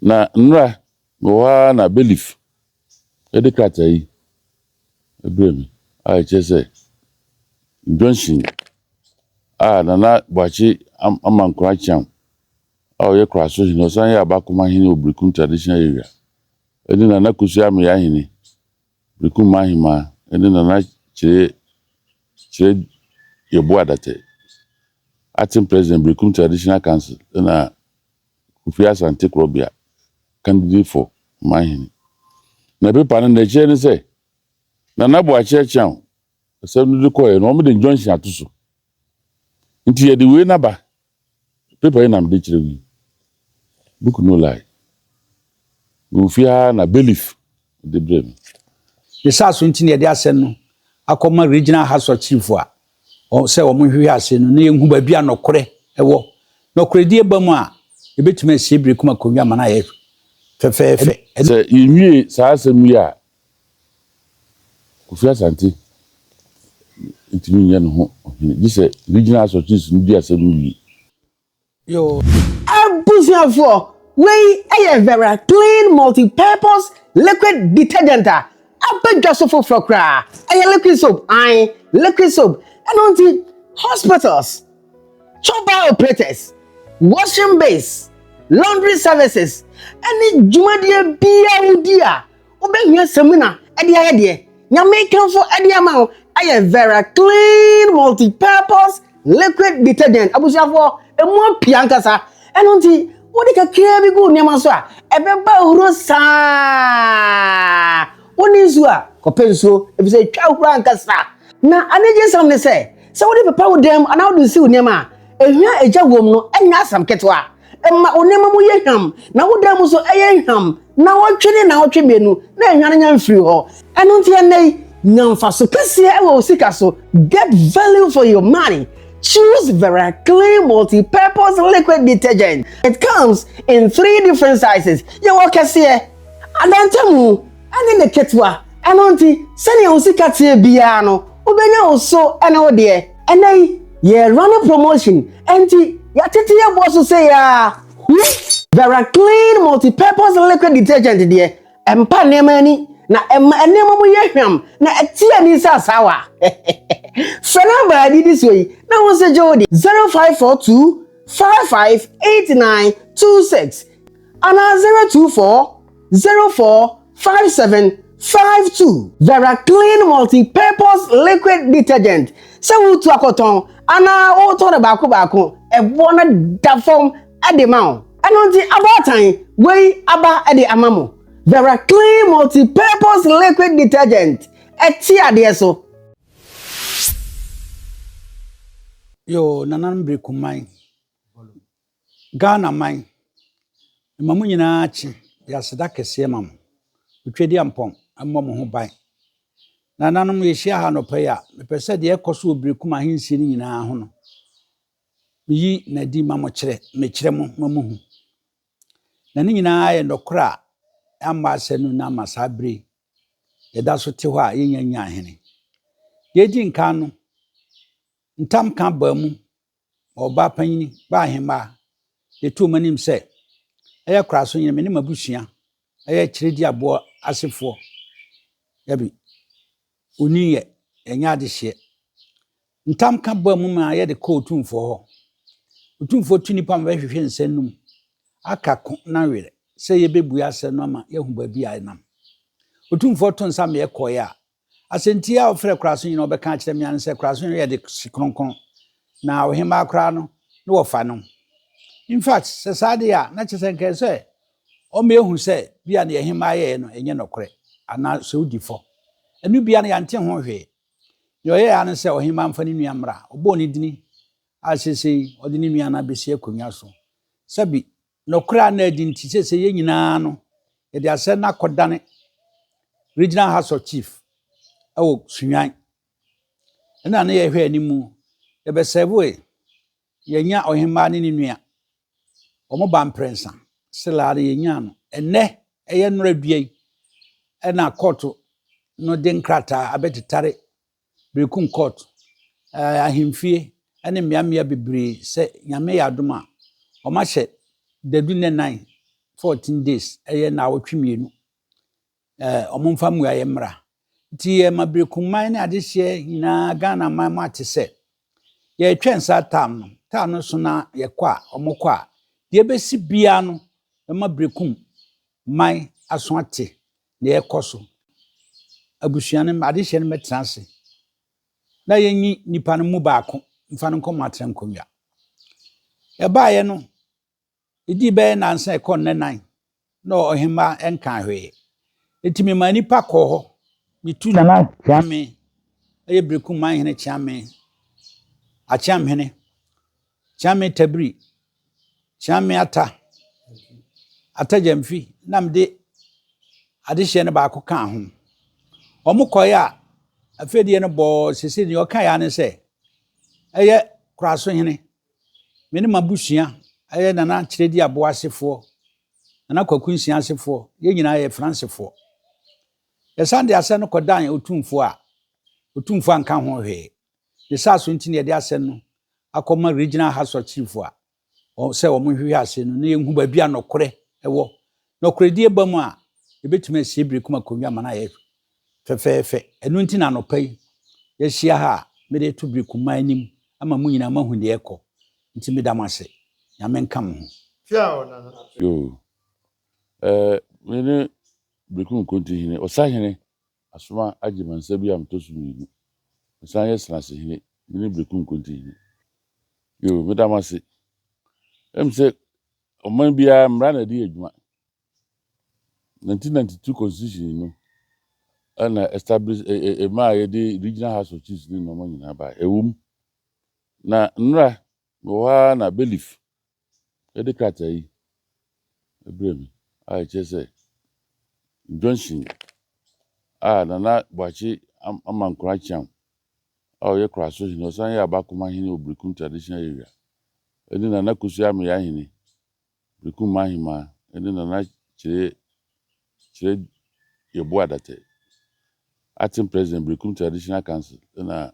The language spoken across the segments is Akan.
na nra wa na belief krata yi ebrem a chese Johnson na Boachi amankwa cham ye kraso no san ya bakuma hini Obrikum traditional area edi na kusu am ya hini Obrikum mahima edi na chire yebu adate acting president Obrikum traditional council na Kufi Asante Krobia candidate for mahini na paper na chere ni say na Boachi cham asem du ko no me de Johnson atuso nti ye de we na ba paper na me de chere wi book no lie Ufia na belief de brem the saso nti ne de asen no akoma regional house of chief a o se o mohwe ase no na yehu ba bia nokore ewo nokore die ba mu a ebetuma sie Obrikum akonwa mana ye fefefe se yinwie sa asem ya Kufi Asante ntimi nya no ho gise regional house of chiefs ndi asem wi yo abusiafo wey very clean multi-purpose liquid detergent abedwaso for kra liquid soap liquid soap and on hospitals, chopper operators, washing base, laundry services, and jumadie biaudia obehia semina ade nyame kanfo ade ama very clean multi-purpose liquid detergent abusiafo emu piankasa and on wodi ka kire bi go niam so a ebeba urosa woni nsu a kopensuo ebise twa hura nkasa na aneje sam ne se wodi papa wodem ana wodi si niam a ehia eja wom no enya asam ketwa emma onem mu yeham na wodem so eyeham na wotwene na wotwebenu na ehia na nyamfiri ho eno ntia nei nyamfa so kese e wo sika so get value for your money. Choose very clean multi-purpose liquid detergent. It comes in 3 different sizes. You walk as here. Adantemu, and in the ketwa, and auntie, send you see katia biano, ubenya also, and oh dear. And they, run a promotion. Auntie, ya boss say, very clean multi-purpose liquid detergent, dear. And panemani, na enema mu yehwam, na etia ni sawa. Fenamba di this way. Now what's the Jody 0542 558926 and 024 04 5752. Very clean multi-purpose liquid detergent. So we to akoton and o to the bako e bona da form at the mount. And on the about time way aba at the amamo. Very clean multi-purpose liquid detergent. Etia de so. Yo nanan Obrikum man Ghana man mamu nyina chi ya seda kese mam utwedi ampon ammo ho ban nananum ye hia ha no pa ya mepese de ekoso Obrikum ahensi ni nyina ho no yi na di mamo kire mekire mo mamu hu na ni nyina ye ndokra amma asenu na masabre ye da so te ho a ye nya ahene ye di nka no ntam ka ba mu oba panyini ba hema etu manim se eye kraso nyine me mabusua eye kiredi abo asefo yabi uniye enya de hye ntam ka ba mu ma ye de ko otumfo ho otumfo tunipa ma hwehwe nsannum aka ko na were se ye bebu ase no ma ye hu ba bi anam otumfo to nsa me ye koya asentia ofre kraso nyine obeka kire me anse kraso nyine ye de sikronkron na ohima akra no no wofa no in fact se sade ya na chesen se o me hu se bia na ohima ye no enye nokore ana se udifo enu bia na yante ho hwe yo ye ya no se ohima mfa ni nuamra obo ni dini asese odini nua na besi akonwa so sabi nokore na adinti se ye nyina no ye de ase na kodane regional house of chief awo sunwan ena na ye hwe animu ye be sebo yenya ohima ni nua omo ba mprensa selare yenya no ene eye nradue ena court no de nkrata abetitare Obrikum court ahimfie ene miamia bebre se nyame ya adoma o ma hye dadu ne nan 14 days na awotwe mienu omomfa mu aye mra ti mabrekumman na adehye nyina Ghana man ma te se ye twensa tam no so na ye kwa omokwa de besi bia no mabrekum man aso ate na ye koso abusuane adehye no metranse na yenyi nipa no mu baako mfa no kom atren konwa e baaye no idi be na nsa e kon nenan na ohima enka hwe etimi manipa ko ho mitu na chiame eye brekum man hene chiame achiam hene chiame tabri chiame ata jamfi namde adehye ne baako kan ho omukoya afedie no bo sese ni okan ya ne se eye kuraso hene meni mabusua eye nana kiredi abo asefo nana kwakunsia asefo ye nyina ye fransefo yesande ase no kodan otumfo anka ho hwe yesaso ntini ye de ase no akoma regional house of chief o se wo hwe ase no na yenhu ba bia nokore ewo nokore die bamu a ebetuma ase brekum akonwa mana ye fefefe enu ntina no pai ye hia ha me de to brekum anim ama mu nyina mahu de ekọ nti me da mase ya men kam ho yo mene brekum konti hine osahene asoma agimansa bi am tosu mi osanye sanase hine mene brekum konti hine yo me da mase emse oman bia mra na di adwuma 1992 constitution no ana establish ma ye di regional house of chiefs ni no mo nyina ba ewum na nra wa na belief ede kata yi ebremi a chese Johnson na bwachi amankura cham ye kraso hino san ya bakuma hini obrekum traditional area ede na kusu am ya hini brekum mahima ede na chire ye boadate acting president brekum traditional council na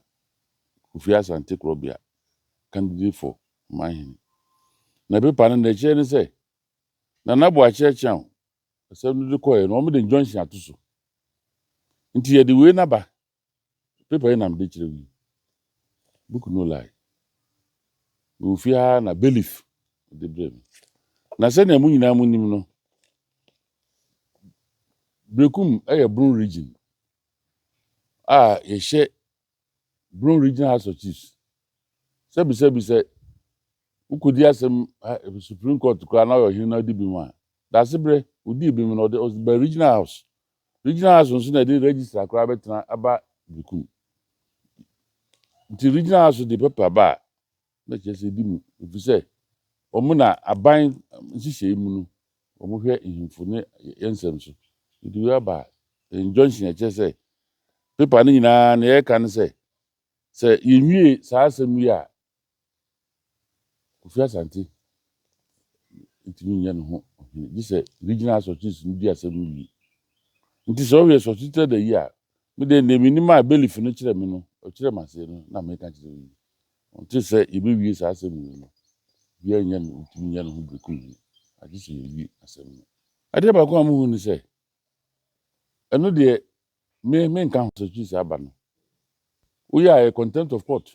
Kofi Asante Krobia candidate for mahini na be panan de chere se na bwachi cham asem du koye no mo de Johnson atoso nti ye de we na ba paper na mde chire wi book no lie ufia na belief de brem na se na mu nyina mu nim no brekum Brun region ye she Brun regional house of chiefs se ukudi asem Supreme Court kwa na yo hina di bi ma da sebre udi bi mi no the regional house nso na dey register akra betena aba brekum the regional house dey paper ba na chese di mu ifise omu na aban sihye mu no omu hwe ihimfo ne yensem so di we ba Johnson ya chese paper ni nyina na ye kan se yenwie sa asem wi a Kofi Asante ntimi nya no ho di se regional house of chiefs ndi asem wi nti so we solicited the year me de minima belief no kire me no o kire mase no na me ka kire wi nti se ibe wi sa asem wi no bia nya no ntimi nya no ho brekum adi se wi asem no ade ba ko amu ni se eno de me nka ho so chiefs aba no we are a contempt of court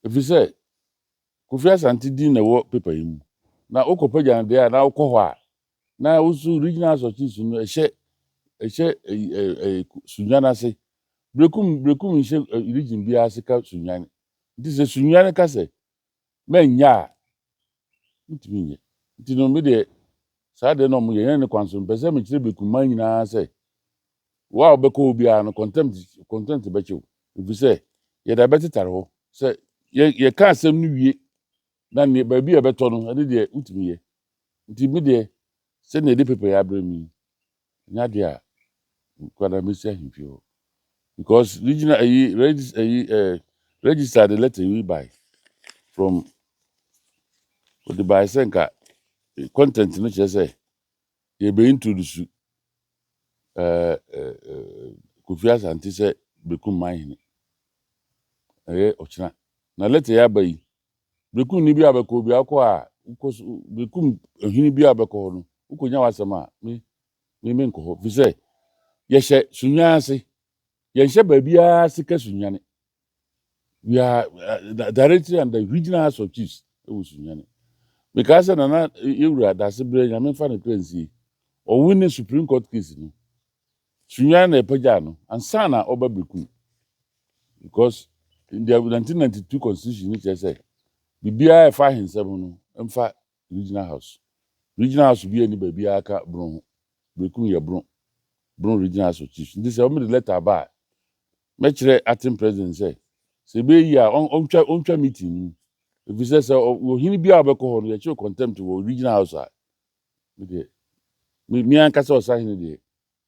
if you say Kofi Asante din na wo paper yi na okopaja de a na okọ ho a na usu regional house of chiefs no ehye sunyana se brekum nhye region bia se ka sunyane nti se sunyane ka se menya ntimi nye nti no me de sa de no mo ye ne kwanso mpese me kire brekum man nyina se wa obeko bia no contempt be chiw if say ye da betetare ho se ye ka asem no wie na ne ba bia beto no ade de ntimi ye nti me de se na de paper ya bremi nya de a kwada mesi ahimfio because regional register the letter we buy from the buy senka content no chese ye be introduce Kofi Asante se brekum mahini ochina na letter ya bayi brekum ni bi abeko bi akọ a because bekum ohini bia abekọ no ukonya wasem a me nkọ ho fi say ye hye sunwa ase ye hye ba bia ase ka sunwane we are directly and the regional house of chiefs e wo sunwane because na ewura dase bre nya me fa ne cleanse o win supreme court case no sunwane na epaja no ansa na oba bekum because in the 1992 constitution it say bibia e fa hensem no emfa regional house bi any baby aka bron bekum ye bron regional house of chiefs this say me letter ba me kire acting president say be yi a ontwa meeting if you say ohini bia obekọ ho no ye kire contempt wo regional house a me anka say osahini de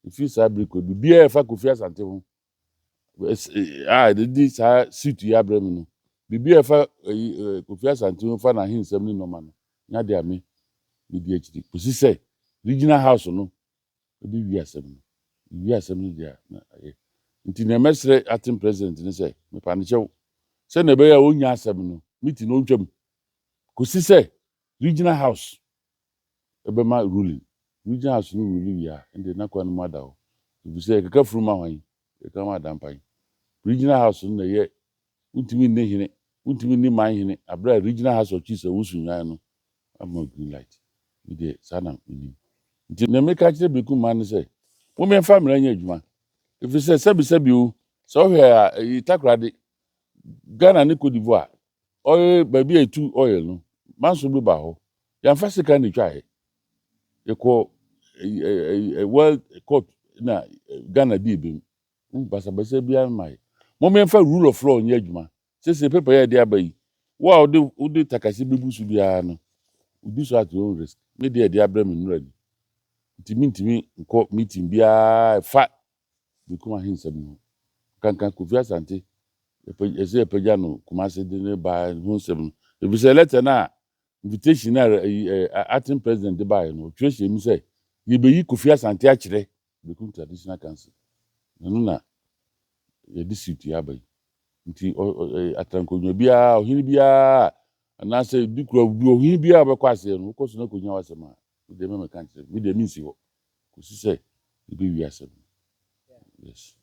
if you say briko bibia e fa Kofi Asante ho the sa suit ya brem no bibia e fa Kofi Asante ho fa na hinsem ni normal no nya de ame me di akiri kusi say regional house no obi wi asem no dia na aye nti na mesre acting president ni say me pa ne chew say na be ya onya asem no meeting no ntwam kusi say regional house ebe ma ruling regional house no ruling ya ende na kwa no mada o bi say kaka furuma hwan e ka ma dampan regional house no ye untimi ne hine untimi ni man hine abra regional house of chiefs wusunwan no am green light we dey sana ni nti na make akire bekum man say wo me family anya adwuma if you say sebi o so here itakrade Ghana ni Cote d'Ivoire oil baby etu oil no manso bi ba ho ya fa sika ni twa he ekọ world court na Ghana di ebem basa bia mai mo me fa rule of law nya adwuma se paper ya dey abayi wa odi takasi bebusu bia no odi so at your own risk me dey abram nura ni ntimi nkọ meeting bia fa bekum ahinsam no kankan Kofi Asante ese peja no Kumasi de ne ba hunsem if you say letter na invitation na acting president de ba no treasure mi say ye be yi Kofi Asante a kire bekum traditional council no na ye dispute ya ba nti atrankonyo bia ohini bia na say dikro ohini bia be kwase no ko so na konya wasema de me kan kire me de mi nsi ho ko si say e be wi asem yes